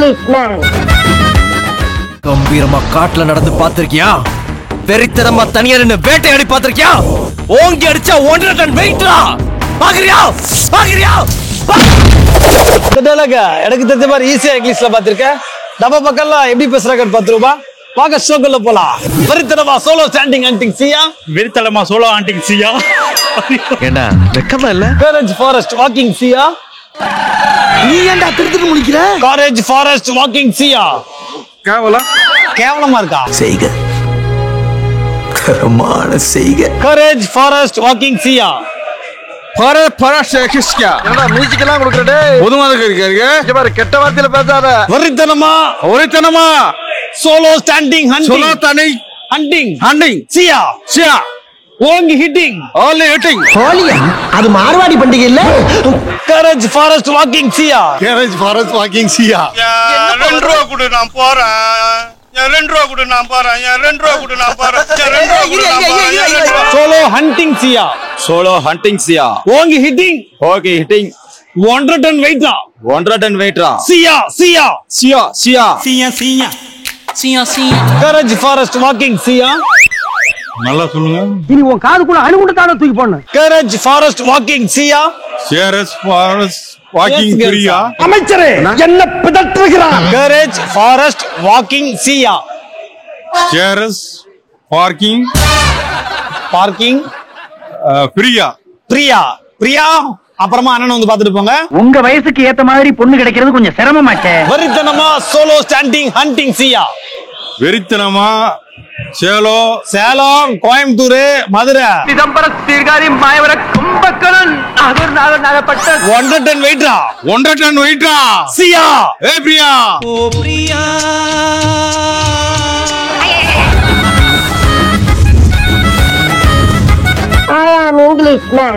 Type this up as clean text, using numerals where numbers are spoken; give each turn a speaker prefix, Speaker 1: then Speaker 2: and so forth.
Speaker 1: Englishman.
Speaker 2: கம்பீரமா காட்டுல நடந்து பாத்திருக்கியா? வெறித்தனமா தனியா நின்னு வேட்டையாடி பாத்திருக்கியா? ஓங்கி அடிச்சா 1.5 டன் வெயிட்ரா. பாக்குறியா? பாக்குறியா?
Speaker 3: எனக்கு தெரிஞ்ச மாதிரி ஈஸியா இங்கிலீஷ்ல பாத்திருக்க. நம்ம பக்கம்லாம் எப்படி பேசுறாங்க 10 ரூபாய். வாங்க ஷோக்குள்ள போலாம். வெறித்தனமா சோலோ ஸ்டாண்டிங் ஹண்டிங் சியா.
Speaker 4: வெறித்தனமா சோலோ ஹண்டிங் சியா.
Speaker 2: என்ன வெக்கமா இல்ல?
Speaker 3: கரேஜ் ஃபாரஸ்ட் வாக்கிங் சியா.
Speaker 2: நீ ஏன்டா திருத்திட்டு முடிக்கிற?
Speaker 3: கரேஜ் ஃபாரஸ்ட் வாக்கிங் சியா. கேவலமா இருக்கா?
Speaker 2: செய்க கரமான செய்க.
Speaker 3: கரேஜ் ஃபாரஸ்ட் வாக்கிங் சியா.
Speaker 5: என்னடா மியூசிக் எல்லாம் கொடுக்கறடே பொதுமதுக்கு இருக்காருங்க. இங்க பாரு கெட்ட வார்த்தையில பேசாத.
Speaker 3: வெறித்தனமா solo standing hunting.
Speaker 5: Solo standing
Speaker 3: hunting சியா. ஓங்கி ஹிட்டிங்.
Speaker 5: All hitting.
Speaker 1: ஹோலியா அது மார்வாடி பண்டிகை இல்ல.
Speaker 3: கரேஜ் ஃபாரஸ்ட் வாக்கிங் சியா.
Speaker 5: கேரேஜ் ஃபாரஸ்ட் வாக்கிங் சியா.
Speaker 4: 2 ரூபா கொடு நான் போறேன். 2 ரூபா கொடு நான் போறேன். 2 ரூபா கொடு நான் போறேன். 2 ரூபா கொடு நான் போறேன்.
Speaker 3: சோலோ ஹண்டிங் சியா.
Speaker 4: சோலோ ஹண்டிங் சியா.
Speaker 3: ஓங்கி ஹிட்டிங்.
Speaker 4: Okay hitting.
Speaker 3: 100 டன் வெயிட்ரா.
Speaker 4: 100 டன் வெயிட்ரா.
Speaker 3: சியா. கரேஜ் ஃபாரஸ்ட் வாக்கிங் சியா.
Speaker 4: நல்லா சொல்லுங்க.
Speaker 1: இனி உன் காதுக்குள்ள அணுகுண்டத்தான தூக்கி போடணும்.
Speaker 3: கரேஜ் ஃபாரஸ்ட் வாக்கிங் சியா.
Speaker 4: Garage forest walking Priya.
Speaker 3: அமைச்சரே என்ன பிதற்றுகிறான்? கரேஜ் ஃபாரஸ்ட் வாக்கிங் சியா.
Speaker 4: Garage parking
Speaker 3: Priya. அப்புறமா அண்ணன் வந்து பாத்துட்டு போங்க.
Speaker 1: உங்க வயசுக்கு ஏத்த மாதிரி பொண்ணு கிடைக்கிறது கொஞ்சம் சிரமமாச்சே.
Speaker 3: வெறித்தனமா சோலோ ஸ்டாண்டிங் ஹண்டிங் சியா.
Speaker 4: வெறித்தனமா
Speaker 3: சேலம் கோயம்புத்தூர் மதுரை
Speaker 1: சிதம்பரம் சீர்காழி மாயவரம் கும்பகோணம் நாகூர் நாகப்பட்டினம்
Speaker 3: 100 டன் வெயிட்ரா.
Speaker 4: 100 டன் வெயிட்ரா.
Speaker 3: சியா.
Speaker 4: ஏ பிரியா.
Speaker 2: ஓ பிரியா.
Speaker 1: I am Englishman.